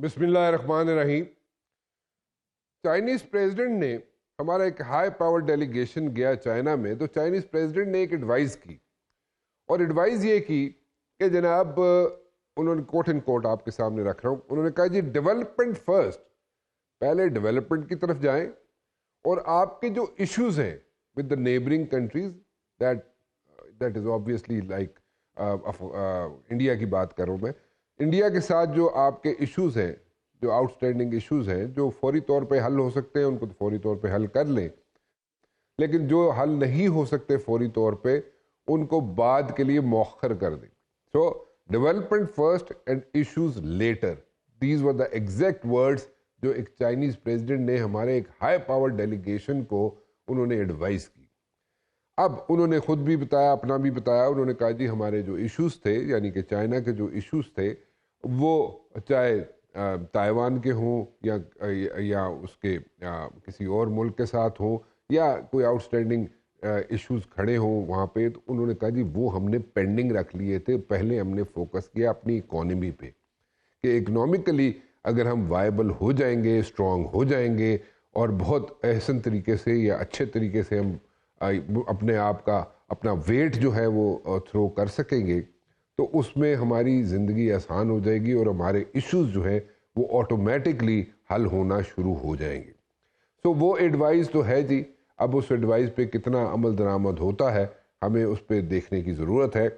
بسم اللہ الرحمن الرحیم. چائنیز پریزیڈنٹ نے ہمارا ایک ہائی پاور ڈیلیگیشن گیا چائنا میں، تو چائنیز پریزیڈنٹ نے ایک ایڈوائز کی، اور ایڈوائز یہ کی کہ جناب انہوں نے کوٹ اینڈ کوٹ آپ کے سامنے رکھ رہا ہوں، انہوں نے کہا جی ڈیولپمنٹ فرسٹ، پہلے ڈیولپمنٹ کی طرف جائیں، اور آپ کے جو ایشوز ہیں with the neighbouring countries, that is obviously like India کی بات کر رہا ہوں میں، انڈیا کے ساتھ جو آپ کے ایشوز ہیں، جو آؤٹ اسٹینڈنگ ایشوز ہیں، جو فوری طور پہ حل ہو سکتے ہیں ان کو تو فوری طور پہ حل کر لیں، لیکن جو حل نہیں ہو سکتے فوری طور پہ ان کو بعد کے لیے مؤخر کر دیں. So development first and issues later, these were the exact words جو ایک چائنیز پریزیڈنٹ نے ہمارے ایک ہائی پاور ڈیلیگیشن کو انہوں نے ایڈوائز کی. اب انہوں نے خود بھی بتایا، اپنا بھی بتایا، انہوں نے کہا جی ہمارے جو ایشوز تھے، یعنی کہ چائنا کے جو ایشوز تھے، وہ چاہے تائیوان کے ہوں یا اس کے کسی اور ملک کے ساتھ ہوں، یا کوئی آؤٹ اسٹینڈنگ ایشوز کھڑے ہوں وہاں پہ، تو انہوں نے کہا جی وہ ہم نے پینڈنگ رکھ لیے تھے، پہلے ہم نے فوکس کیا اپنی اکانومی پہ کہ اکنامکلی اگر ہم وائبل ہو جائیں گے، اسٹرانگ ہو جائیں گے، اور بہت احسن طریقے سے یا اچھے طریقے سے ہم اپنے آپ کا اپنا ویٹ جو ہے وہ تھرو کر سکیں گے، تو اس میں ہماری زندگی آسان ہو جائے گی اور ہمارے ایشوز جو ہیں وہ آٹومیٹکلی حل ہونا شروع ہو جائیں گے. سو وہ ایڈوائز تو ہے جی، اب اس ایڈوائز پہ کتنا عمل درآمد ہوتا ہے ہمیں اس پہ دیکھنے کی ضرورت ہے،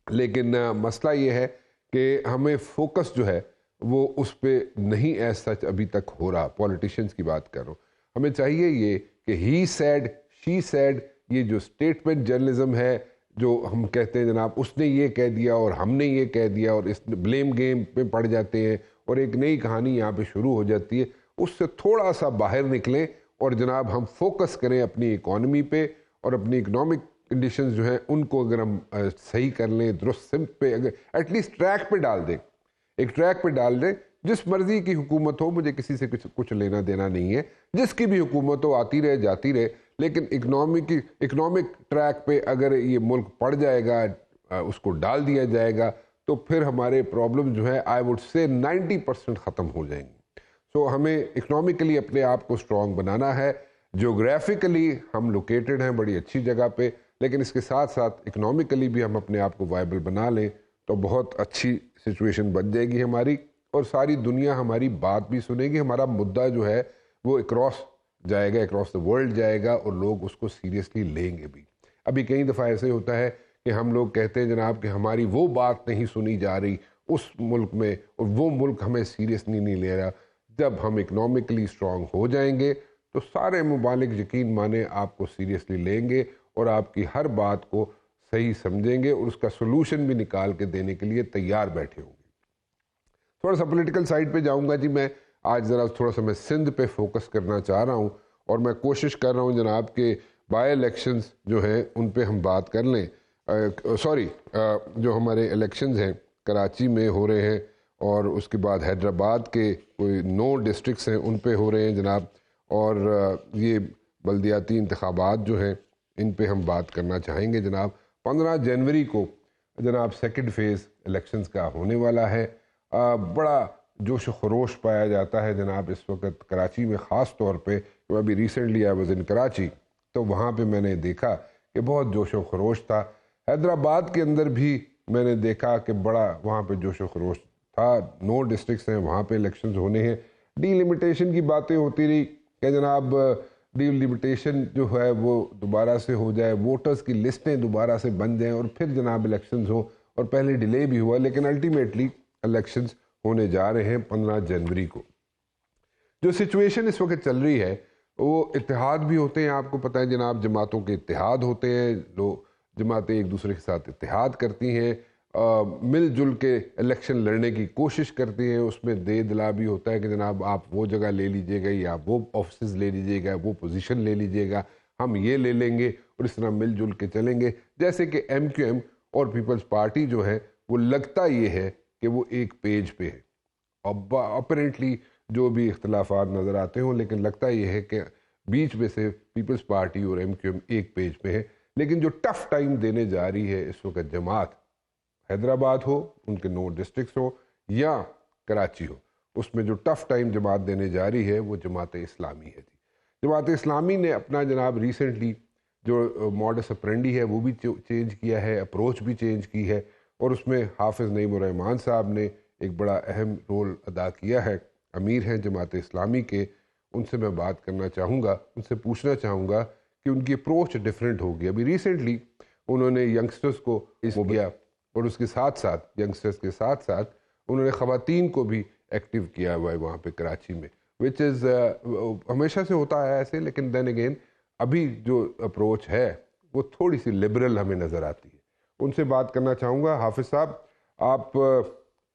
لیکن مسئلہ یہ ہے کہ ہمیں فوکس جو ہے وہ اس پہ نہیں ایز سچ ابھی تک ہو رہا. پولیٹیشینز کی بات کر رہا ہوں، ہمیں چاہیے یہ کہ ہی سیڈ شی سیڈ، یہ جو اسٹیٹمنٹ جرنلزم ہے، جو ہم کہتے ہیں جناب اس نے یہ کہہ دیا اور ہم نے یہ کہہ دیا، اور اس بلیم گیم پہ پڑ جاتے ہیں اور ایک نئی کہانی یہاں پہ شروع ہو جاتی ہے. اس سے تھوڑا سا باہر نکلیں اور جناب ہم فوکس کریں اپنی اکانومی پہ، اور اپنی اکنامک کنڈیشنز جو ہیں ان کو اگر ہم صحیح کر لیں، درست سمت پہ اگر ایٹ لیسٹ ٹریک پہ ڈال دیں، ایک ٹریک پہ ڈال دیں. جس مرضی کی حکومت ہو، مجھے کسی سے کچھ لینا دینا نہیں ہے، جس کی بھی حکومت ہو آتی رہے جاتی رہے، لیکن اکنامک ٹریک پہ اگر یہ ملک پڑ جائے گا، اس کو ڈال دیا جائے گا، تو پھر ہمارے پرابلم جو ہے آئی وڈ سے 90% ختم ہو جائیں گے. سو ہمیں اکنامکلی اپنے آپ کو اسٹرانگ بنانا ہے. جیوگرافیکلی ہم لوکیٹڈ ہیں بڑی اچھی جگہ پہ، لیکن اس کے ساتھ ساتھ اکنامکلی بھی ہم اپنے آپ کو وائبل بنا لیں تو بہت اچھی سچویشن بن جائے گی ہماری، اور ساری دنیا ہماری بات بھی سنے گی. ہمارا مدعا جو ہے وہ اکراس جائے گا، اکراس دا ورلڈ جائے گا، اور لوگ اس کو سیریسلی لیں گے بھی. ابھی کئی دفعہ ایسے ہوتا ہے کہ ہم لوگ کہتے ہیں جناب کہ ہماری وہ بات نہیں سنی جا رہی اس ملک میں، اور وہ ملک ہمیں سیریسلی نہیں لے رہا. جب ہم اکنامکلی اسٹرانگ ہو جائیں گے تو سارے ممالک یقین مانیں آپ کو سیریسلی لیں گے اور آپ کی ہر بات کو صحیح سمجھیں گے، اور اس کا سلوشن بھی نکال کے دینے کے لیے تیار بیٹھے ہوں گے. تھوڑا سا پولیٹیکل سائڈ پہ جاؤں گا جی. میں آج ذرا تھوڑا سا میں سندھ پہ فوکس کرنا چاہ رہا ہوں، اور میں کوشش کر رہا ہوں جناب کہ بائی الیکشنز جو ہیں ان پہ ہم بات کر لیں. جو ہمارے الیکشنز ہیں کراچی میں ہو رہے ہیں، اور اس کے بعد حیدرآباد کے کوئی 9 ڈسٹرکٹس ہیں ان پہ ہو رہے ہیں جناب، اور یہ بلدیاتی انتخابات جو ہیں ان پہ ہم بات کرنا چاہیں گے جناب. 15 جنوری کو جناب سیکنڈ فیز الیکشنز کا ہونے والا ہے. بڑا جوش و خروش پایا جاتا ہے جناب اس وقت کراچی میں، خاص طور پہ ابھی recently I was in Karachi, تو وہاں پہ میں نے دیکھا کہ بہت جوش و خروش تھا. حیدرآباد کے اندر بھی میں نے دیکھا کہ بڑا وہاں پہ جوش و خروش تھا. 9 ڈسٹرکٹس ہیں وہاں پہ الیکشنز ہونے ہیں. ڈی لمیٹیشن کی باتیں ہوتی رہی کہ جناب ڈی لمیٹیشن جو ہے وہ دوبارہ سے ہو جائے، ووٹرز کی لسٹیں دوبارہ سے بن جائیں، اور پھر جناب الیکشنز ہوں. اور پہلے ڈیلے بھی ہوا، لیکن الٹیمیٹلی الیکشنز ہونے جا رہے ہیں 15 جنوری کو. جو سچویشن اس وقت چل رہی ہے وہ اتحاد بھی ہوتے ہیں، آپ کو پتہ ہے جناب، جماعتوں کے اتحاد ہوتے ہیں، جو جماعتیں ایک دوسرے کے ساتھ اتحاد کرتی ہیں، مل جل کے الیکشن لڑنے کی کوشش کرتی ہیں. اس میں دے دلا بھی ہوتا ہے کہ جناب آپ وہ جگہ لے لیجئے گا، یا وہ آفسز لے لیجئے گا، وہ پوزیشن لے لیجئے گا، ہم یہ لے لیں گے، اور اس طرح مل جل کے چلیں گے. جیسے کہ ایم کیو ایم اور پیپلز پارٹی جو ہے وہ لگتا یہ ہے کہ وہ ایک پیج پہ ہے. اپرینٹلی جو بھی اختلافات نظر آتے ہوں، لیکن لگتا یہ ہے کہ بیچ میں سے پیپلز پارٹی اور ایم کیو ایم ایک پیج پہ ہے. لیکن جو ٹف ٹائم دینے جا رہی ہے اس وقت جماعت، حیدرآباد ہو، ان کے 9 ڈسٹرکٹس ہو، یا کراچی ہو، اس میں جو ٹف ٹائم جماعت دینے جا رہی ہے وہ جماعت اسلامی ہے جی. جماعت اسلامی نے اپنا جناب ریسنٹلی جو ماڈس اپرینڈی ہے وہ بھی چینج کیا ہے, اپروچ بھی چینج کی ہے, اور اس میں حافظ نعیم الرحمان صاحب نے ایک بڑا اہم رول ادا کیا ہے. امیر ہیں جماعت اسلامی کے, ان سے میں بات کرنا چاہوں گا, ان سے پوچھنا چاہوں گا کہ ان کی اپروچ ڈیفرنٹ ہوگی. ابھی ریسنٹلی انہوں نے ینگسٹرز کو اس کیا, اور اس کے ساتھ ساتھ ینگسٹرز کے ساتھ ساتھ انہوں نے خواتین کو بھی ایکٹیو کیا ہوا ہے وہاں پہ کراچی میں, وچ از ہمیشہ سے ہوتا ہے ایسے, لیکن دین اگین ابھی جو اپروچ ہے وہ تھوڑی سی لبرل ہمیں نظر آتی ہے. ان سے بات کرنا چاہوں گا. حافظ صاحب آپ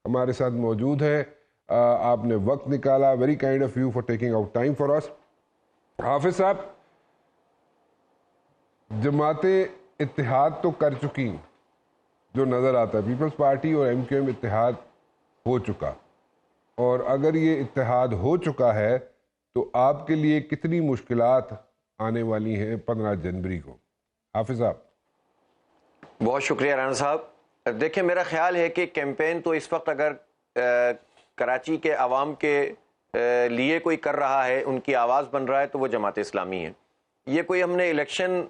ہمارے ساتھ موجود ہیں, آپ نے وقت نکالا, very kind of you for taking out time for us. Hafiz صاحب, جماعتیں اتحاد تو کر چکی جو نظر آتا ہے, پیپلز پارٹی اور ایم کیو ایم اتحاد ہو چکا, اور اگر یہ اتحاد ہو چکا ہے تو آپ کے لیے کتنی مشکلات آنے والی ہیں 15 جنوری کو؟ حافظ صاحب. بہت شکریہ رانا صاحب. دیکھیں, میرا خیال ہے کہ کیمپین تو اس وقت اگر کراچی کے عوام کے لیے کوئی کر رہا ہے, ان کی آواز بن رہا ہے, تو وہ جماعت اسلامی ہے. یہ کوئی ہم نے الیکشن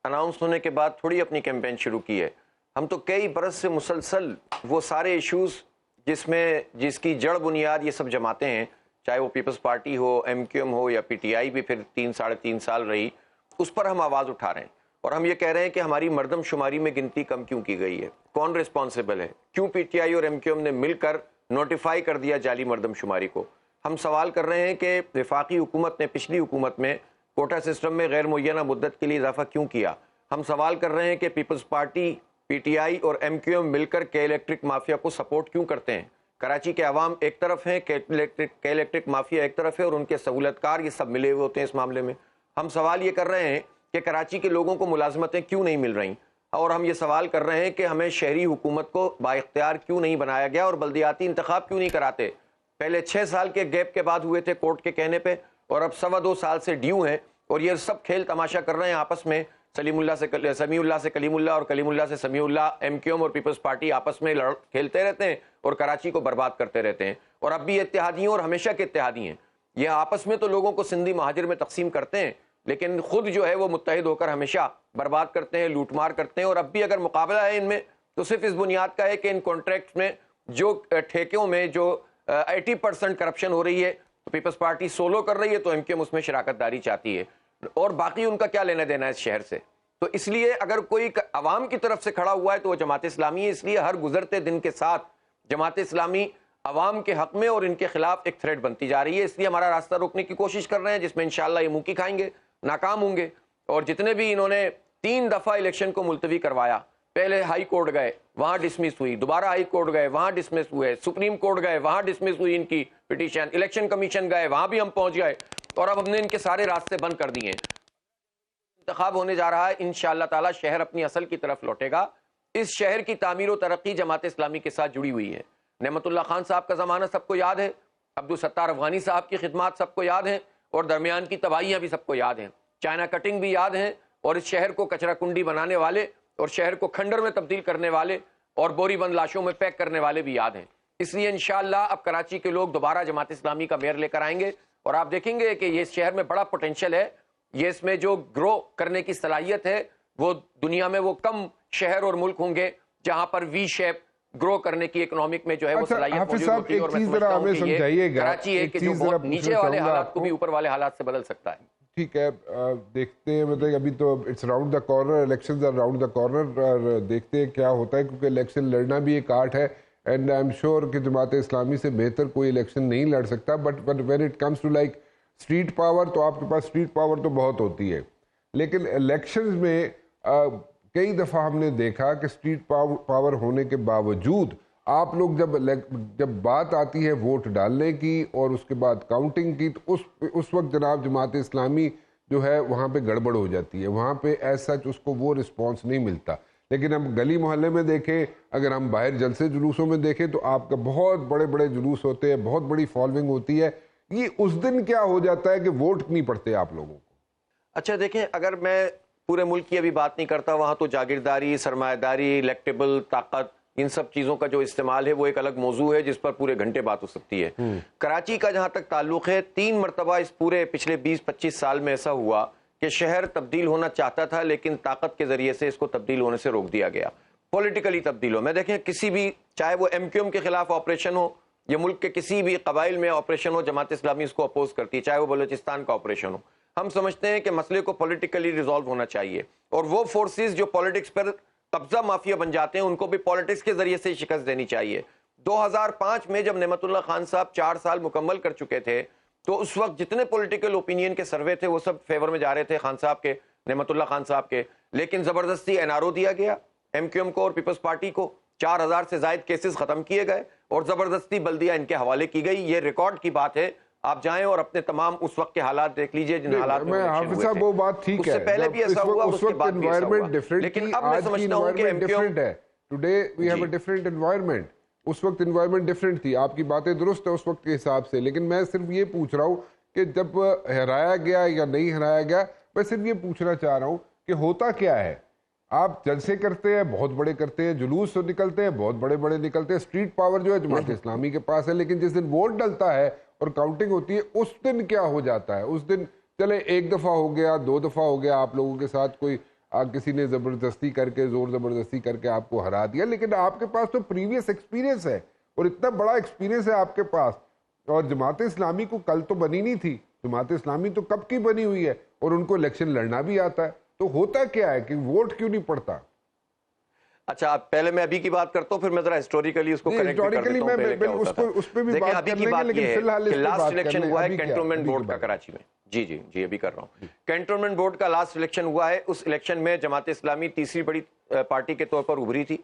اناؤنس ہونے کے بعد تھوڑی اپنی کیمپین شروع کی ہے. ہم تو کئی برس سے مسلسل وہ سارے ایشوز جس کی جڑ بنیاد یہ سب جماعتیں ہیں, چاہے وہ پیپلز پارٹی ہو, ایم کیو ایم ہو, یا پی ٹی آئی بھی پھر 3-3.5 سال رہی, اس پر ہم آواز اٹھا رہے ہیں. اور ہم یہ کہہ رہے ہیں کہ ہماری مردم شماری میں گنتی کم کیوں کی گئی ہے, کون رسپانسبل ہے, کیوں پی ٹی آئی اور ایم کیو ایم نے مل کر نوٹیفائی کر دیا جعلی مردم شماری کو. ہم سوال کر رہے ہیں کہ وفاقی حکومت نے پچھلی حکومت میں کوٹا سسٹم میں غیر معینہ مدت کے لیے اضافہ کیوں کیا. ہم سوال کر رہے ہیں کہ Peoples Party, P T I اور ایم کیو ایم مل کر کے الیکٹرک مافیا کو سپورٹ کیوں کرتے ہیں. کراچی کے عوام ایک طرف ہیں, کے الیکٹرک مافیا ایک طرف ہے, اور ان کے سہولتکار یہ سب ملے ہوئے ہوتے ہیں اس معاملے میں. ہم سوال یہ کر رہے ہیں کہ کراچی کے لوگوں کو ملازمتیں کیوں نہیں مل رہی, اور ہم یہ سوال کر رہے ہیں کہ ہمیں شہری حکومت کو بااختیار کیوں نہیں بنایا گیا, اور بلدیاتی انتخاب کیوں نہیں کراتے. پہلے 6 سال کے گیپ کے بعد ہوئے تھے کورٹ کے کہنے پہ, اور اب 2.25 سال سے ڈیو ہیں, اور یہ سب کھیل تماشا کر رہے ہیں آپس میں. سمیع اللہ سے کلیم اللہ, اور کلیم اللہ سے سمیع اللہ. ایم کیو ایم اور پیپلز پارٹی آپس میں کھیلتے رہتے ہیں اور کراچی کو برباد کرتے رہتے ہیں. اور اب بھی اتحادی ہیں اور ہمیشہ کے اتحادی ہیں. یہ آپس میں تو لوگوں کو سندھی مہاجر میں تقسیم کرتے ہیں, لیکن خود جو ہے وہ متحد ہو کر ہمیشہ برباد کرتے ہیں, لوٹ مار کرتے ہیں. اور اب بھی اگر مقابلہ ہے ان میں تو صرف اس بنیاد کا ہے کہ ان کانٹریکٹ میں جو ٹھیکوں میں جو 80% کرپشن ہو رہی ہے تو پیپلز پارٹی سولو کر رہی ہے, تو ایم کیو ایم اس میں شراکت داری چاہتی ہے, اور باقی ان کا کیا لینا دینا ہے اس شہر سے. تو اس لیے اگر کوئی عوام کی طرف سے کھڑا ہوا ہے تو وہ جماعت اسلامی ہے. اس لیے ہر گزرتے دن کے ساتھ جماعت اسلامی عوام کے حق میں اور ان کے خلاف ایک تھریٹ بنتی جا رہی ہے. اس لیے ہمارا راستہ روکنے کی کوشش کر رہے ہیں, جس میں انشاءاللہ یہ منہ کی کھائیں گے, ناکام ہوں گے. اور جتنے بھی انہوں نے 3 دفعہ الیکشن کو ملتوی کروایا, پہلے ہائی کورٹ گئے, وہاں ڈسمس ہوئی, دوبارہ ہائی کورٹ گئے, وہاں ڈسمس ہوئے, سپریم کورٹ گئے, وہاں ڈسمس ہوئی ان کی پٹیشن, الیکشن کمیشن گئے, وہاں بھی ہم پہنچ گئے, اور اب ہم نے ان کے سارے راستے بند کر دیے. انتخاب ہونے جا رہا ہے, انشاءاللہ تعالی شہر اپنی اصل کی طرف لوٹے گا. اس شہر کی تعمیر و ترقی جماعت اسلامی کے ساتھ جڑی ہوئی ہے. نعمت اللہ خان صاحب کا زمانہ سب کو یاد ہے, عبدالستار افغانی صاحب کی خدمات سب کو یاد ہیں, اور درمیان کی تباہیاں بھی سب کو یاد ہیں, چائنا کٹنگ بھی یاد ہیں, اور اس شہر کو کچرا کنڈی بنانے والے اور شہر کو کھنڈر میں تبدیل کرنے والے اور بوری بند لاشوں میں پیک کرنے والے بھی یاد ہیں. اس لیے انشاءاللہ اب کراچی کے لوگ دوبارہ جماعت اسلامی کا میئر لے کر آئیں گے, اور آپ دیکھیں گے کہ یہ شہر میں بڑا پوٹینشیل ہے. یہ اس میں جو گرو کرنے کی صلاحیت ہے, وہ دنیا میں وہ کم شہر اور ملک ہوں گے جہاں پر وی شیپ گرو کرنے کی اکنامک میں جو ہے وہ صلاحیت موجود ہوتی ہے. اور میں سمجھتا ہوں کہ یہ کراچی ہے کہ جو بہت نیچے والے حالات کو بھی اوپر والے حالات سے بدل سکتا ہے. ٹھیک ہے, دیکھتے ہیں, مطلب ابھی تو it's round the corner, elections are round the corner, اور دیکھتے ہیں کیا ہوتا ہے, کیونکہ الیکشن لڑنا بھی ایک آرٹ ہے, اینڈ آئی ایم شیور کہ جماعت اسلامی سے بہتر کوئی الیکشن نہیں لڑ سکتا. But when it comes to like street power, تو آپ کے پاس اسٹریٹ پاور تو بہت ہوتی ہے, لیکن الیکشنز میں کئی دفعہ ہم نے دیکھا کہ اسٹریٹ پاور ہونے کے باوجود آپ لوگ جب بات آتی ہے ووٹ ڈالنے کی اور اس کے بعد کاؤنٹنگ کی, تو اس وقت جناب جماعت اسلامی جو ہے وہاں پہ گڑبڑ ہو جاتی ہے, وہاں پہ ایسا اس کو وہ رسپانس نہیں ملتا. لیکن ہم گلی محلے میں دیکھیں, اگر ہم باہر جلسے جلوسوں میں دیکھیں, تو آپ کا بہت بڑے بڑے جلوس ہوتے ہیں, بہت بڑی فالوئنگ ہوتی ہے. یہ اس دن کیا ہو جاتا ہے کہ ووٹ نہیں پڑتے آپ لوگوں کو؟ اچھا دیکھیں, اگر میں پورے ملک کی ابھی بات نہیں کرتا, وہاں تو جاگیرداری, سرمایہ داری, الیکٹیبل طاقت ان سب چیزوں کا جو استعمال ہے وہ ایک الگ موضوع ہے جس پر پورے گھنٹے بات ہو سکتی ہے. کراچی کا جہاں تک تعلق ہے 3 مرتبہ اس پورے پچھلے 20-25 سال میں ایسا ہوا کہ شہر تبدیل ہونا چاہتا تھا لیکن طاقت کے ذریعے سے اس کو تبدیل ہونے سے روک دیا گیا. پولیٹیکلی تبدیل ہو, میں دیکھیں کسی بھی, چاہے وہ ایم کیو ایم کے خلاف آپریشن ہو یا ملک کے کسی بھی قبائل میں آپریشن ہو, جماعت اسلامی اس کو اپوز کرتی ہے, چاہے وہ بلوچستان کا آپریشن ہو. ہم سمجھتے ہیں کہ مسئلے کو پولیٹیکلی ریزالو ہونا چاہیے, اور وہ فورسز جو پولیٹکس پر قبضہ مافیا بن جاتے ہیں ان کو بھی پولیٹکس کے ذریعے سے شکست دینی چاہیے. 2005 میں جب نعمت اللہ خان صاحب 4 سال مکمل کر چکے تھے تو اس وقت جتنے پولیٹیکل اوپینین کے سروے تھے وہ سب فیور میں جا رہے تھے خان صاحب کے, نعمت اللہ خان صاحب کے, لیکن زبردستی این آر او دیا گیا ایم کیو ایم کو اور پیپلز پارٹی کو. 4000 سے زائد کیسز ختم کیے گئے اور زبردستی بلدیہ ان کے حوالے کی گئی. یہ ریکارڈ کی بات ہے, آپ جائیں اور اپنے تمام اس وقت کے حالات دیکھ لیجئے جن حالات میں حافظ صاحب وہ بات ٹھیک ہے, اس سے پہلے بھی ایسا ہوا اور اس کے بعد بھی ایسا ہوا, لیکن اب میں سمجھتا ہوں کہ ایم کیو M today we have a different environment. اس وقت انوائرمنٹ ڈفرنٹ تھی, آپ کی باتیں درست ہے اس وقت کے حساب سے, لیکن میں صرف یہ پوچھ رہا ہوں کہ جب ہرایا گیا یا نہیں ہرایا گیا, میں صرف یہ پوچھنا چاہ رہا ہوں کہ ہوتا کیا ہے. آپ جلسے کرتے ہیں, بہت بڑے کرتے ہیں, جلوس نکلتے ہیں, بہت بڑے بڑے نکلتے ہیں, اسٹریٹ پاور جو ہے جماعت اسلامی کے پاس ہے, لیکن جس دن ووٹ ڈلتا ہے اور کاؤنٹنگ ہوتی ہے اس دن کیا ہو جاتا ہے. اس دن چلے 1 دفعہ ہو گیا, 2 دفعہ ہو گیا, آپ لوگوں کے ساتھ کوئی کسی نے زبردستی کر کے, زور زبردستی کر کے آپ کو ہرا دیا, لیکن آپ کے پاس تو پریویس ایکسپیرینس ہے اور اتنا بڑا ایکسپیرینس ہے آپ کے پاس. اور جماعت اسلامی کو کل تو بنی نہیں تھی, جماعت اسلامی تو کب کی بنی ہوئی ہے اور ان کو الیکشن لڑنا بھی آتا ہے. تو ہوتا کیا ہے کہ ووٹ کیوں نہیں پڑتا؟ اچھا پہلے میں ابھی کی بات کرتا ہوں, پھر میں ذرا ہسٹوریکلی اس کو کنیکٹ کر دیتا ہوں. پہلے کیا ہوتا تھا, دیکھیں ابھی کی بات یہ ہے کہ لاسٹ الیکشن ہوا ہے کینٹونمنٹ بورڈ کا کراچی میں. جی ابھی کر رہا ہوں. کینٹونمنٹ بورڈ کا لاسٹ الیکشن ہوا ہے. اس الیکشن میں جماعت اسلامی تیسری بڑی پارٹی کے طور پر ابھری تھی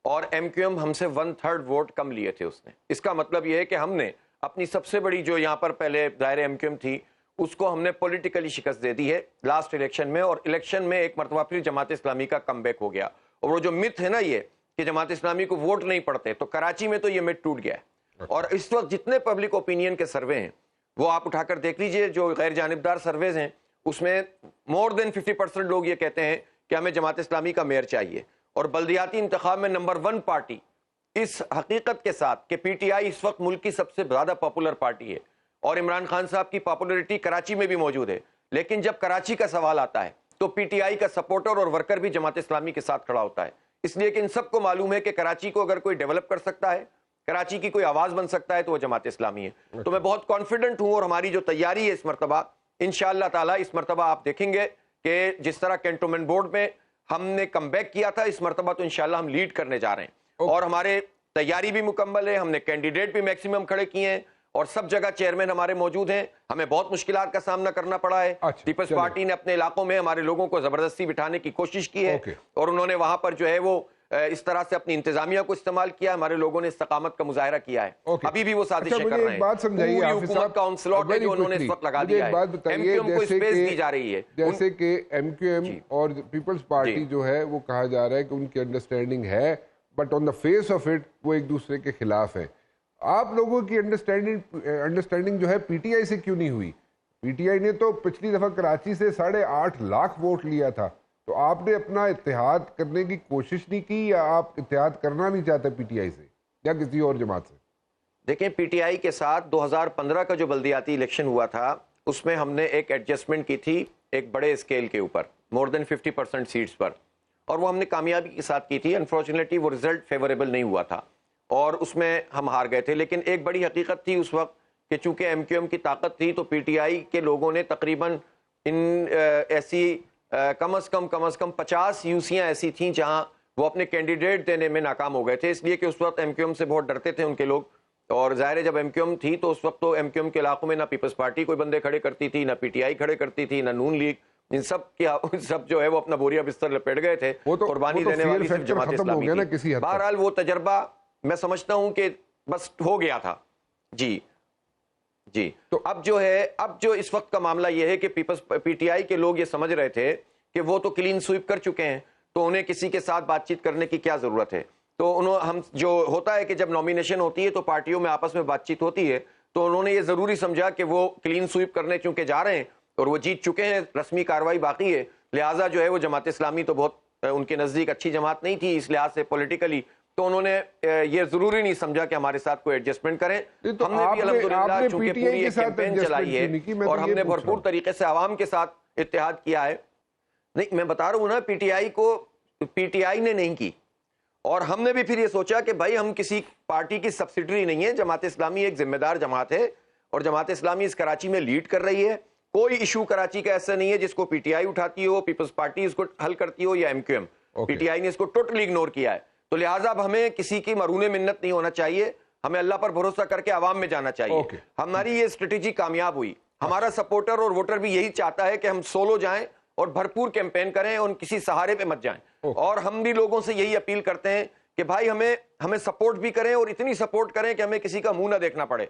اور ایم کیو ایم ہم سے 1/3 ووٹ کم لیے تھے اس نے. اس کا مطلب یہ ہے کہ ہم نے اپنی سب سے بڑی جو یہاں پر پہلے دائرے ایم کیو ایم تھی اس کو ہم نے پولیٹیکلی شکست دے دی ہے لاسٹ الیکشن میں, اور الیکشن میں ایک مرتبہ پھر جماعت اسلامی کا کم بیک ہو گیا. اور وہ جو مت ہے نا یہ کہ جماعت اسلامی کو ووٹ نہیں پڑتے, تو کراچی میں تو یہ مت ٹوٹ گیا ہے. اور اس وقت جتنے پبلک اوپینین کے سروے ہیں وہ آپ اٹھا کر دیکھ لیجئے, جو غیر جانبدار سرویز ہیں اس میں مور دین 50% لوگ یہ کہتے ہیں کہ ہمیں جماعت اسلامی کا میئر چاہیے. اور بلدیاتی انتخاب میں نمبر 1 پارٹی اس حقیقت کے ساتھ کہ پی ٹی آئی اس وقت ملک کی سب سے زیادہ پاپولر پارٹی ہے اور عمران خان صاحب کی پاپولرٹی کراچی میں بھی موجود ہے, لیکن جب کراچی کا سوال آتا ہے تو پی ٹی آئی کا سپورٹر اور ورکر بھی جماعت اسلامی کے ساتھ کھڑا ہوتا ہے. اس لیے کہ ان سب کو معلوم ہے کہ کراچی کو اگر کوئی ڈیولپ کر سکتا ہے, کراچی کی کوئی آواز بن سکتا ہے تو وہ جماعت اسلامی ہے. تو میں بہت کانفیڈنٹ ہوں, اور ہماری جو تیاری ہے اس مرتبہ انشاءاللہ تعالیٰ, اس مرتبہ آپ دیکھیں گے کہ جس طرح کینٹونمنٹ بورڈ میں ہم نے کم بیک کیا تھا, اس مرتبہ تو انشاءاللہ ہم لیڈ کرنے جا رہے ہیں. اور ہمارے تیاری بھی مکمل ہے, ہم نے کینڈیڈیٹ بھی میکسیمم کھڑے کیے ہیں اور سب جگہ چیئرمین ہمارے موجود ہیں. ہمیں بہت مشکلات کا سامنا کرنا پڑا ہے. پیپلز پارٹی نے اپنے علاقوں میں ہمارے لوگوں کو زبردستی بٹھانے کی کوشش کی ہے اور انہوں نے وہاں پر جو ہے وہ اس طرح سے اپنی انتظامیہ کو استعمال کیا. ہمارے لوگوں نے استقامت کا مظاہرہ کیا ہے, ابھی بھی وہ سازشیں کر رہے ہیں. بات سمجھائیے حکومت کا انسلوٹ ہے جو انہوں نے اس وقت لگا دیا ہے, ایم کیو ایم کو اسپیس دی جا رہی ہے. جیسے کہ ایم کیو ایم اور پیپلز پارٹی جو ہے وہ کہا جا رہا ہے کہ ان کی انڈرسٹینڈنگ ہے, but on the face of it وہ ایک دوسرے کے خلاف ہے. آپ لوگوں کی انڈرسٹینڈنگ جو ہے پی ٹی آئی سے کیوں نہیں ہوئی؟ پی ٹی آئی نے تو پچھلی دفعہ کراچی سے 8.5 لاکھ ووٹ لیا تھا, تو آپ نے اپنا اتحاد کرنے کی کوشش نہیں کی, یا آپ اتحاد کرنا نہیں چاہتے پی ٹی آئی سے یا کسی اور جماعت سے؟ دیکھیں پی ٹی آئی کے ساتھ 2015 کا جو بلدیاتی الیکشن ہوا تھا اس میں ہم نے ایک ایڈجسٹمنٹ کی تھی ایک بڑے اسکیل کے اوپر, مور دین 50% سیٹس پر, اور وہ ہم نے کامیابی کے ساتھ کی تھی. انفارچونیٹلی وہ رزلٹ فیوریبل نہیں ہوا تھا اور اس میں ہم ہار گئے تھے. لیکن ایک بڑی حقیقت تھی اس وقت کہ چونکہ ایم کیو ایم کی طاقت تھی تو پی ٹی آئی کے لوگوں نے تقریباً ایسی کم از کم 50 یوسیاں ایسی تھیں جہاں وہ اپنے کینڈیڈیٹ دینے میں ناکام ہو گئے تھے, اس لیے کہ اس وقت ایم کیو ایم سے بہت ڈرتے تھے ان کے لوگ. اور ظاہر ہے جب ایم کیو ایم تھی تو اس وقت تو ایم کیو ایم کے علاقوں میں نہ پیپلز پارٹی کوئی بندے کھڑے کرتی تھی, نہ پی ٹی آئی کھڑے کرتی تھی, نہ نون لیگ, ان سب جو ہے وہ اپنا بوریا بستر لپیٹ گئے تھے. قربانی دینے والی صرف جماعت اسلامی تھی. بہرحال وہ تجربہ میں سمجھتا ہوں کہ بس ہو گیا تھا. جی تو اب جو اس وقت کا معاملہ یہ ہے کہ پی ٹی آئی کے لوگ یہ سمجھ رہے تھے کہ وہ تو کلین سویپ کر چکے ہیں تو انہیں کسی کے ساتھ بات چیت کرنے کی کیا ضرورت ہے. تو ہم جو ہوتا ہے کہ جب نومینیشن ہوتی ہے تو پارٹیوں میں آپس میں بات چیت ہوتی ہے, تو انہوں نے یہ ضروری سمجھا کہ وہ کلین سویپ کرنے چونکہ جا رہے ہیں اور وہ جیت چکے ہیں, رسمی کاروائی باقی ہے, لہٰذا جو ہے وہ جماعت اسلامی تو بہت ان کے نزدیک اچھی جماعت نہیں تھی, اس لحاظ سے پولیٹیکلی تو انہوں نے یہ ضروری نہیں سمجھا کہ ہمارے ساتھ کوئی ایڈجسٹمنٹ کریں. ہم نے بھی الحمدللہ چونکہ پوری ایک کیمپین چلائی ہے اور ہم نے بھرپور طریقے سے عوام کے ساتھ اتحاد کیا ہے. نہیں میں بتا رہا ہوں نا, پی ٹی آئی کو پی ٹی آئی نے نہیں کی, اور ہم نے بھی پھر یہ سوچا کہ بھائی ہم کسی پارٹی کی سبسیڈری نہیں ہے, جماعت اسلامی ایک ذمہ دار جماعت ہے اور جماعت اسلامی اس کراچی میں لیڈ کر رہی ہے. کوئی ایشو کراچی کا ایسا نہیں ہے جس کو پی ٹی آئی اٹھاتی ہو, پیپلز پارٹی اس کو حل کرتی ہو یا M Q M. P T I نے اس کو ٹوٹلی اگنور کیا ہے. تو لہٰذا اب ہمیں کسی کی مرہون منت نہیں ہونا چاہیے, ہمیں اللہ پر بھروسہ کر کے عوام میں جانا چاہیے. ہماری یہ اسٹریٹجی کامیاب ہوئی. ہمارا سپورٹر اور ووٹر بھی یہی چاہتا ہے کہ ہم سولو جائیں اور بھرپور کیمپین کریں اور کسی سہارے پہ مت جائیں. اور ہم بھی لوگوں سے یہی اپیل کرتے ہیں کہ بھائی ہمیں سپورٹ بھی کریں اور اتنی سپورٹ کریں کہ ہمیں کسی کا منہ نہ دیکھنا پڑے.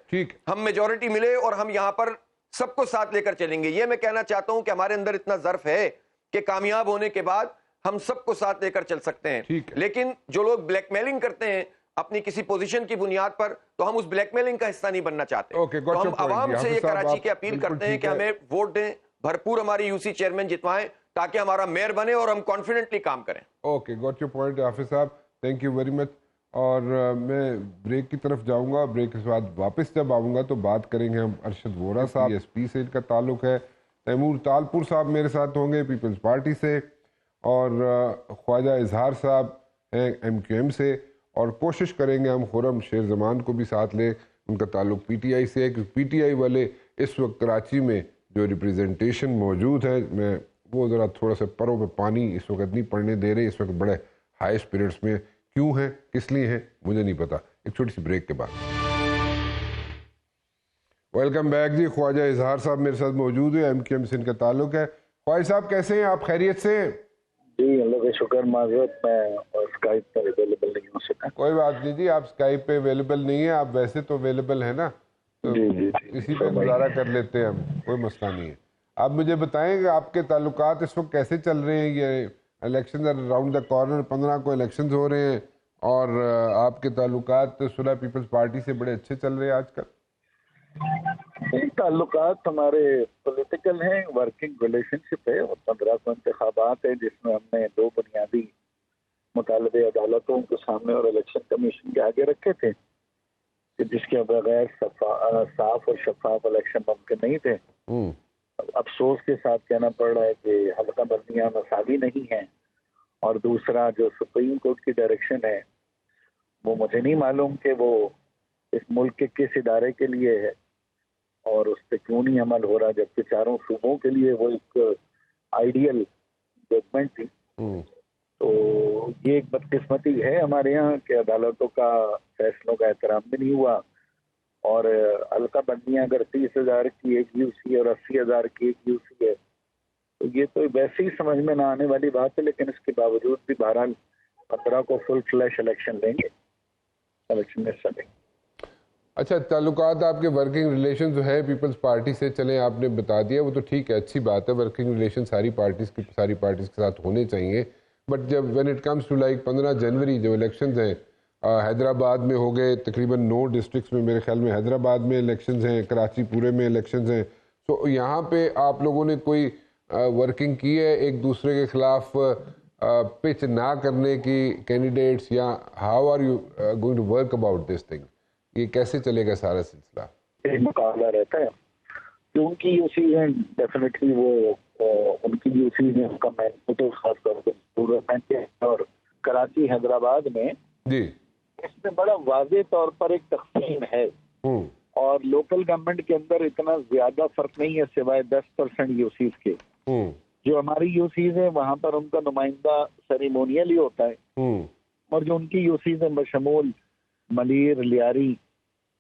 ہم میجورٹی ملے اور ہم یہاں پر سب کو ساتھ لے کر چلیں گے. یہ میں کہنا چاہتا ہوں کہ ہمارے اندر اتنا ظرف ہے کہ کامیاب ہونے کے بعد ہم سب کو ساتھ لے کر چل سکتے ہیں. لیکن جو لوگ بلیک میلنگ کرتے ہیں اپنی کسی پوزیشن کی بنیاد پر, تو ہم اس بلیک میلنگ کا حصہ نہیں بننا چاہتے. تو ہم عوام سے یہ کراچی کے اپیل کرتے ہیں کہ ہمیں ووٹ دیں, بھرپور ہماری یو سی چیئرمین جتوائیں تاکہ ہمارا میئر بنے اور ہم کانفیڈنٹلی کام کریں. اوکے, گاٹ یور پوائنٹ حافظ صاحب, تھینک یو ویری مچ. اور میں بریک کی طرف جاؤں گا. بریک کے بعد واپس جب آؤں گا تو بات کریں گے ہم ارشد وورا صاحب, ایس پی سے ان کا تعلق ہے. تیمور تالپور صاحب میرے ساتھ ہوں گے پیپلز پارٹی سے, اور خواجہ اظہار صاحب ہیں ایم کیو ایم سے. اور کوشش کریں گے ہم خرم شیر زمان کو بھی ساتھ لیں, ان کا تعلق پی ٹی آئی سے ہے, کیونکہ پی ٹی آئی والے اس وقت کراچی میں جو ریپریزنٹیشن موجود ہے, میں وہ ذرا تھوڑا سا پروں پہ پانی اس وقت نہیں پڑنے دے رہے. اس وقت بڑے ہائی اسپرٹس میں کیوں ہیں, کس لیے ہیں, مجھے نہیں پتا. ایک چھوٹی سی بریک کے بعد ویلکم بیک جی. خواجہ اظہار صاحب میرے ساتھ موجود ہے, ایم کیو ایم سے ان کا تعلق ہے. خواجہ صاحب کیسے ہیں آپ, خیریت سے ہیں؟ جی اللہ کا شکر. معذرت میں اسکائپ پر اویلیبل نہیں ہو سکا. کوئی بات نہیں جی, آپ اسکائپ پہ اویلیبل نہیں ہیں, آپ ویسے تو اویلیبل ہیں نا, تو اسی پہ گزارا کر لیتے ہیں ہم, کوئی مسئلہ نہیں ہے. آپ مجھے بتائیں کہ آپ کے تعلقات اس وقت کیسے چل رہے ہیں؟ یہ الیکشن اراؤنڈ دا کارنر, 15 کو الیکشنز ہو رہے ہیں, اور آپ کے تعلقات صلح پیپلز پارٹی سے بڑے اچھے چل رہے ہیں آج کل. تعلقات ہمارے پولیٹیکل ہیں, ورکنگ ریلیشن شپ ہے, اور 15 کو انتخابات ہے جس میں ہم نے 2 بنیادی مطالبے عدالتوں کے سامنے اور الیکشن کمیشن کے آگے رکھے تھے, جس کے بغیر صاف اور شفاف الیکشن ممکن نہیں تھے. افسوس کے ساتھ کہنا پڑ رہا ہے کہ حلقہ بندیاں مساوی نہیں ہیں, اور دوسرا جو سپریم کورٹ کی ڈائریکشن ہے وہ مجھے نہیں معلوم کہ وہ اس ملک کے کس ادارے کے لیے ہے اور اس پہ کیوں نہیں عمل ہو رہا, جبکہ چاروں صوبوں کے لیے وہ ایک آئیڈیل ججمنٹ تھی. تو یہ ایک بدقسمتی ہے ہمارے یہاں کہ عدالتوں کا فیصلوں کا احترام بھی نہیں ہوا, اور حلقہ بندیاں اگر 30,000 کی ایک یو سی اور 80,000 کی ایک یو سی ہے, تو یہ تو ویسے ہی سمجھ میں نہ آنے والی بات ہے. لیکن اس کے باوجود بھی بہرحال 15 کو فل فلیش الیکشن لیں گے, الیکشن میں حصہ لیں گے. اچھا, تعلقات آپ کے ورکنگ ریلیشن جو ہے پیپلز پارٹی سے, چلیں آپ نے بتا دیا, وہ تو ٹھیک ہے, اچھی بات ہے, ورکنگ ریلیشن ساری پارٹیز کے ساتھ ہونے چاہیے. بٹ جب when it comes to like 15 جنوری جو الیکشنز ہیں, حیدرآباد میں ہو گئے, تقریباً 9 ڈسٹرکٹس میں میرے خیال میں حیدرآباد میں الیکشنز ہیں, کراچی پورے میں الیکشنز ہیں. تو یہاں پہ آپ لوگوں نے کوئی ورکنگ کی ہے ایک دوسرے کے خلاف پچ نہ کرنے کی کینڈیڈیٹس, یا how are you going to work about this thing, یہ کیسے چلے گا سارا سلسلہ؟ ایک مقابلہ رہتا ہے کیونکہ یو سی ہیں ڈیفینیٹلی, وہ ان کی یو سی ہیں کا مینڈیٹ خاص طور پہ ضرورت ہے, اور کراچی حیدرآباد میں جی اس میں بڑا واضح طور پر ایک تقسیم ہے, اور لوکل گورنمنٹ کے اندر اتنا زیادہ فرق نہیں ہے سوائے 10% یو سیز کے. جو ہماری یو سیز ہیں وہاں پر ان کا نمائندہ سیریمونیل ہی ہوتا ہے, اور جو ان کی یو سیز ہیں بشمول ملیر, لیاری,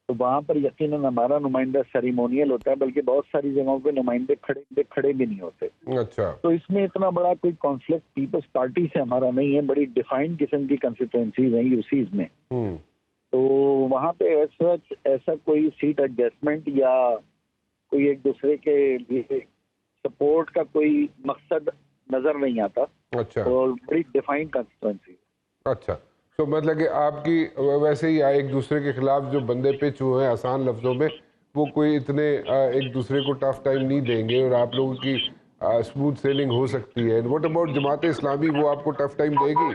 تو وہاں پر یقیناً ہمارا نمائندہ سیریمونیل ہوتا ہے, بلکہ بہت ساری جگہوں پہ نمائندے کھڑے بھی نہیں ہوتے. اچھا, تو اس میں اتنا بڑا کوئی کانفلکٹ پیپلز پارٹی سے ہمارا نہیں ہے, بڑی ڈیفائنڈ قسم کی کنسٹیٹوئنسیز ہیں یو سیز میں. تو وہاں پہ ایسا کوئی سیٹ ایڈجسٹمنٹ یا کوئی ایک دوسرے کے لیے سپورٹ کا کوئی مقصد نظر نہیں آتا. اچھا, اور بڑی ڈیفائنڈ کنسٹیٹوئنسی. اچھا, تو مطلب کہ آپ کی ویسے ہی ایک دوسرے کے خلاف جو بندے پچ ہوئے ہیں آسان لفظوں میں, وہ کوئی اتنے ایک دوسرے کو ٹف ٹائم نہیں دیں گے, اور آپ لوگوں کی اسموتھ سیلنگ ہو سکتی ہے. واٹ اباؤٹ جماعت اسلامی, وہ آپ کو ٹف ٹائم دے گی؟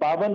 52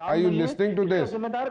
Are you listening to this?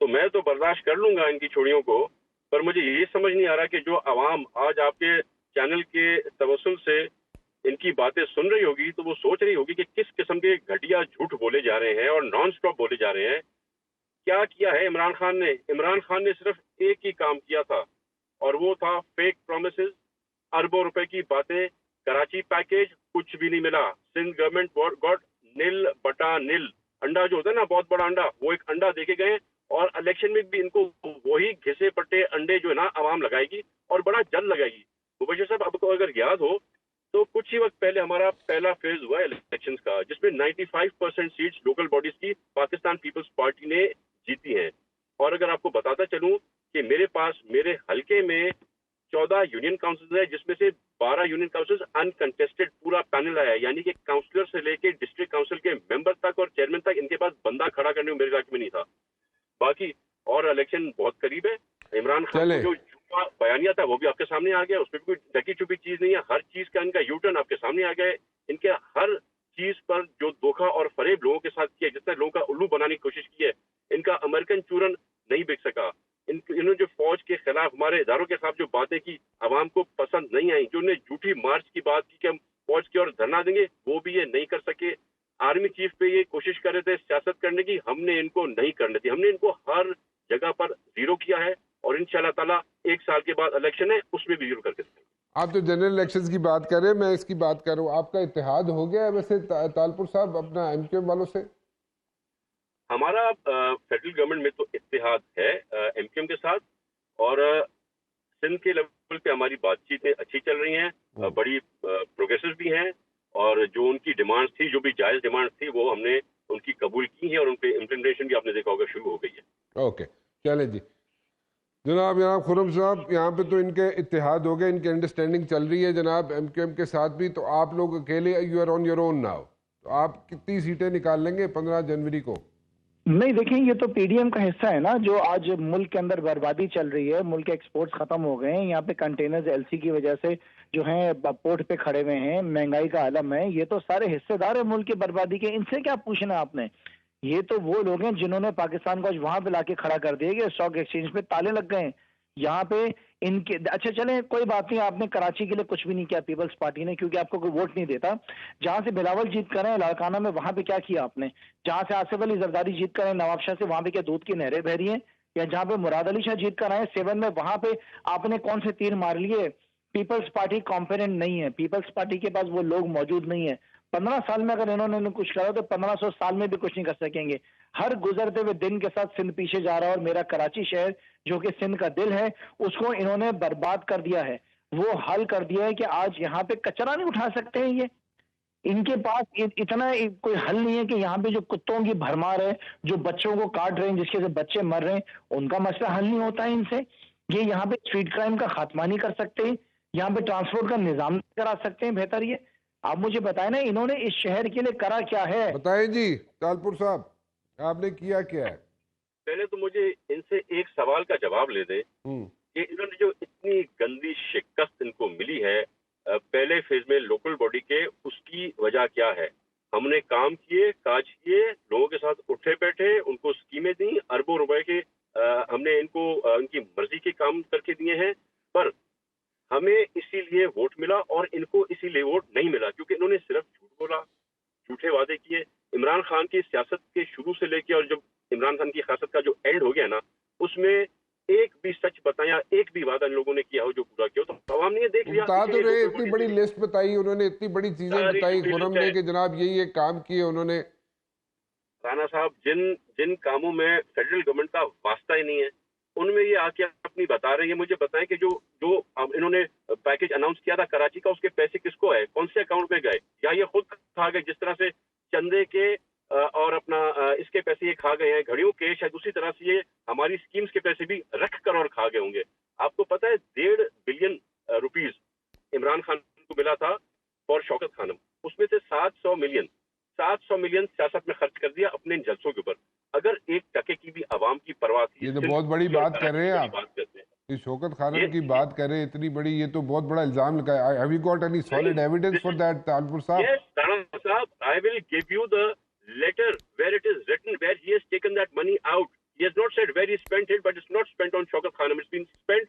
تو میں تو برداشت کر لوں گا ان کی چھوڑیوں کو، پر مجھے یہ سمجھ نہیں آ رہا کہ جو عوام آج آپ کے چینل کے توسل سے ان کی باتیں سن رہی ہوگی تو وہ سوچ رہی ہوگی کہ کس قسم کے گھٹیا جھوٹ بولے جا رہے ہیں اور نان سٹاپ بولے جا رہے ہیں. کیا کیا ہے عمران خان نے؟ عمران خان نے صرف ایک ہی کام کیا تھا اور وہ تھا فیک پرومسز، اربوں روپے کی باتیں. کراچی پیکیج کچھ بھی نہیں ملا. سندھ گورنمنٹ گاٹ نل بٹا نل. انڈا جو ہوتا ہے نا بہت بڑا انڈا، وہ ایک انڈا دے کے گئے اور الیکشن میں بھی ان کو وہی گھسے پٹے انڈے جو ہے نا عوام لگائے گی اور بڑا جلد لگائے گی. مبشر صاحب آپ کو اگر یاد ہو تو کچھ ہی وقت پہلے ہمارا پہلا فیز ہوا الیکشنز کا جس میں 95% سیٹس لوکل باڈیز کی پاکستان پیپلز پارٹی نے جیتی ہیں. اور اگر آپ کو بتاتا چلوں کہ میرے پاس میرے حلقے میں 14 یونین کاؤنسلز ہے جس میں سے 12 یونین کاؤنسلز انکنٹیسٹڈ پورا پینل آیا ہے، یعنی کہ کاؤنسلر سے لے کے ڈسٹرکٹ کاؤنسل کے ممبر تک اور چیئرمین تک ان کے پاس بندہ کھڑا کرنے کو میرے علاقے میں نہیں تھا. باقی اور الیکشن بہت قریب ہے. عمران خان کا جو جھوٹا بیانیہ تھا وہ بھی آپ کے سامنے آ گیا، اس میں بھی کوئی ڈکی چھپی چیز نہیں ہے. ہر چیز کا ان کا یو ٹرن آپ کے سامنے آ گیا ہے. ان کے ہر چیز پر جو دھوکہ اور فریب لوگوں کے ساتھ کیا، جس نے لوگوں کا الو بنانے کی کوشش کی ہے، ان کا امریکن چورن نہیں بک سکا. انہوں نے جو فوج کے خلاف ہمارے اداروں کے خلاف جو باتیں کی عوام کو پسند نہیں آئیں، جو انہوں نے جھوٹی مارچ کی بات کی کہ ہم فوج کی اور دھرنا دیں گے، وہ بھی یہ نہیں کر سکے. آرمی چیف پہ یہ کوشش کر رہے تھے سیاست کرنے کی، ہم نے ان کو نہیں کرنے دی. ہم نے ان کو ہر جگہ پر زیرو کیا ہے اور انشاءاللہ تعالیٰ 1 سال کے بعد الیکشن ہے اس میں بھی زیرو کر کے دیں. آپ تو جنرل الیکشنز کی بات کر رہے ہیں، میں اس کی بات کر رہا ہوں. آپ کا اتحاد ہو گیا ہے ویسے تالپور صاحب اپنا ایم کیو ایم والوں سے؟ ہمارا فیڈرل گورنمنٹ میں تو اتحاد ہے ایم کیو ایم کے ساتھ، اور سندھ کے لیول پہ ہماری بات چیتیں اچھی چل رہی ہیں، بڑی پروگریسو بھی ہیں، اور جو ان کی ڈیمانڈز تھی، جو بھی جائز ڈیمانڈز تھی، وہ ہم نے ان کی قبول کی ہیں اور ان پہ امپلیمنٹیشن بھی آپ نے دیکھا ہوگا شروع ہو گئی ہے. اوکے چلیں جی جناب خرم صاحب، یہاں پہ تو ان کے اتحاد ہو گئے، ان کی انڈرسٹینڈنگ چل رہی ہے جناب ایم کیو ایم کے ساتھ بھی. تو آپ لوگ اکیلے you are on your own now, تو آپ کتنی سیٹیں نکال لیں گے 15 جنوری کو؟ نہیں دیکھیں، یہ تو پی ڈی ایم کا حصہ ہے نا. جو آج ملک کے اندر بربادی چل رہی ہے، ملک کے ایکسپورٹس ختم ہو گئے ہیں، یہاں پہ کنٹینرز ایل سی کی وجہ سے جو ہیں پورٹ پہ کھڑے ہوئے ہیں، مہنگائی کا عالم ہے. یہ تو سارے حصے دار ہیں ملک کی بربادی کے. ان سے کیا پوچھنا آپ نے؟ یہ تو وہ لوگ ہیں جنہوں نے پاکستان کو آج وہاں پہ لا کے کھڑا کر دیا کہ اسٹاک ایکسچینج پہ تالے لگ گئے ہیں. یہاں پہ ان کے اچھا چلیں کوئی بات نہیں، آپ نے کراچی کے لیے کچھ بھی نہیں کیا پیپلز پارٹی نے، کیونکہ آپ کو کوئی ووٹ نہیں دیتا. جہاں سے بلاول جیت کر ہیں لاڑکانہ میں، وہاں پہ کیا کیا آپ نے؟ جہاں سے آصف علی زرداری جیت کر ہیں نواب شاہ سے، وہاں پہ کیا دودھ کی نہریں بہ رہی ہیں؟ یا جہاں پہ مراد علی شاہ جیت کر آئے 7 میں، وہاں پہ آپ نے کون سے تیر مار لیے؟ پیپلز پارٹی کمپیرنٹ نہیں ہے، پیپلز پارٹی کے پاس وہ لوگ موجود نہیں ہیں. 15 سال میں اگر انہوں نے کچھ کرا تو 1500 سال میں بھی کچھ نہیں کر سکیں گے. ہر گزرتے ہوئے دن کے ساتھ سندھ پیچھے جا رہا ہے، اور میرا کراچی شہر جو کہ سندھ کا دل ہے اس کو انہوں نے برباد کر دیا ہے. وہ حل کر دیا ہے کہ آج یہاں پہ کچرا نہیں اٹھا سکتے ہیں. یہ ان کے پاس اتنا کوئی حل نہیں ہے کہ یہاں پہ جو کتوں کی بھرمار ہے، جو بچوں کو کاٹ رہے ہیں، جس کے سے بچے مر رہے ہیں، ان کا مسئلہ حل نہیں ہوتا ہے ان سے. یہ یہاں پہ اسٹریٹ کرائم کا خاتمہ نہیں کر سکتے، یہاں پہ ٹرانسپورٹ کا نظام نہیں کرا سکتے ہیں بہتر. یہ آپ مجھے بتائیں نا انہوں نے اس شہر کے لیے کرا کیا ہے؟ بتائیں جی تالپور صاحب، آپ نے کیا کیا ہے؟ پہلے تو مجھے ان سے ایک سوال کا جواب لے دیں کہ انہوں نے جو اتنی گندی شکست ان کو ملی ہے پہلے فیز میں لوکل باڈی کے، اس کی وجہ کیا ہے؟ ہم نے کام کیے، کاج کیے، لوگوں کے ساتھ اٹھے بیٹھے، ان کو اسکیمیں دیں، اربوں روپے کے ہم نے ان کو ان کی مرضی کے کام کر کے دیے ہیں. پر ہمیں اسی لیے ووٹ ملا اور ان کو اسی لیے ووٹ نہیں ملا کیونکہ انہوں نے صرف جھوٹ بولا، جھوٹے وعدے کیے. عمران خان کی سیاست کے شروع سے لے کے اور جب عمران خان کی سیاست کا جو اینڈ ہو گیا نا، اس میں ایک بھی سچ بتایا، ایک بھی وعدہ ان لوگوں نے کیا ہو جو پورا کیا ہو. تو عوام نے یہ دیکھ لیا. اتنی بڑی لسٹ بتائی انہوں نے، اتنی بڑی چیزیں بتائی خرم نے کہ جناب یہی ایک کام کیے انہوں نے. رانا صاحب جن کاموں میں فیڈرل گورنمنٹ کا واسطہ ہی نہیں ہے، ان میں یہ آ کے اپنی بتا رہے ہیں. مجھے بتائیں کہ جو انہوں نے پیکج اناؤنس کیا تھا کراچی کا، اس کے پیسے کس کو ہے، کون سے اکاؤنٹ میں گئے؟ یا یہ خود کھا گئے جس طرح سے چندے کے اور اپنا اس کے پیسے یہ کھا گئے ہیں گھڑیوں کے، شاید اسی طرح سے یہ ہماری اسکیمز کے پیسے بھی رکھ کر اور کھا گئے ہوں گے. آپ کو پتہ ہے 1.5 بلین روپیز عمران خان کو ملا تھا اور شوکت خانم، اس میں سے 700 ملین سیاست میں خرچ کر دیا اپنے جلسوں کے اوپر. اگر ایک ٹکے کی بھی عوام کی پرواہ تھی. یہ تو بہت بڑی بات کر رہے ہیں آپ، یہ شوکت خانم کی بات کر رہے ہیں اتنی بڑی، یہ تو بہت بڑا الزام لگا. Have you got any solid evidence for that Talpur صاحب؟ Yes, Rana Sahab, I will give you the letter where it is written where he has taken that money out. he has not said where he spent it, but it's not spent on Shaukat Khanum, it's been spent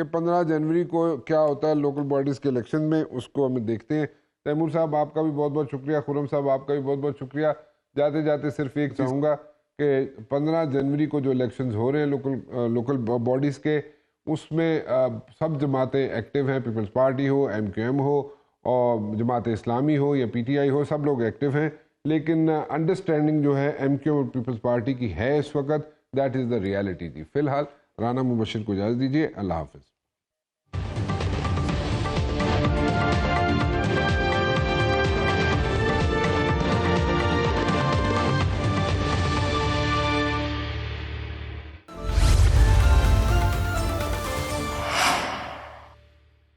کہ 15 جنوری کو کیا ہوتا ہے local bodies کے election میں، اس کو ہم دیکھتے ہیں۔ تیمور صاحب آپ کا بھی بہت بہت شکریہ، خرم صاحب آپ کا بھی بہت بہت شکریہ۔ جاتے جاتے صرف ایک چاہوں گا کہ 15 جنوری کو جو الیکشنز ہو رہے ہیں لوکل باڈیز کے، اس میں سب جماعتیں ایکٹیو ہیں، پیپلز پارٹی ہو، MQM ہو، اور جماعت اسلامی ہو یا PTI ہو، سب لوگ ایکٹیو ہیں، لیکن انڈرسٹینڈنگ جو ہے MQM اور پیپلز پارٹی کی ہے اس وقت، دیٹ از دا ریالٹی تھی۔ فی الحال رانا مبشر کو اجازت دیجیے، اللہ حافظ۔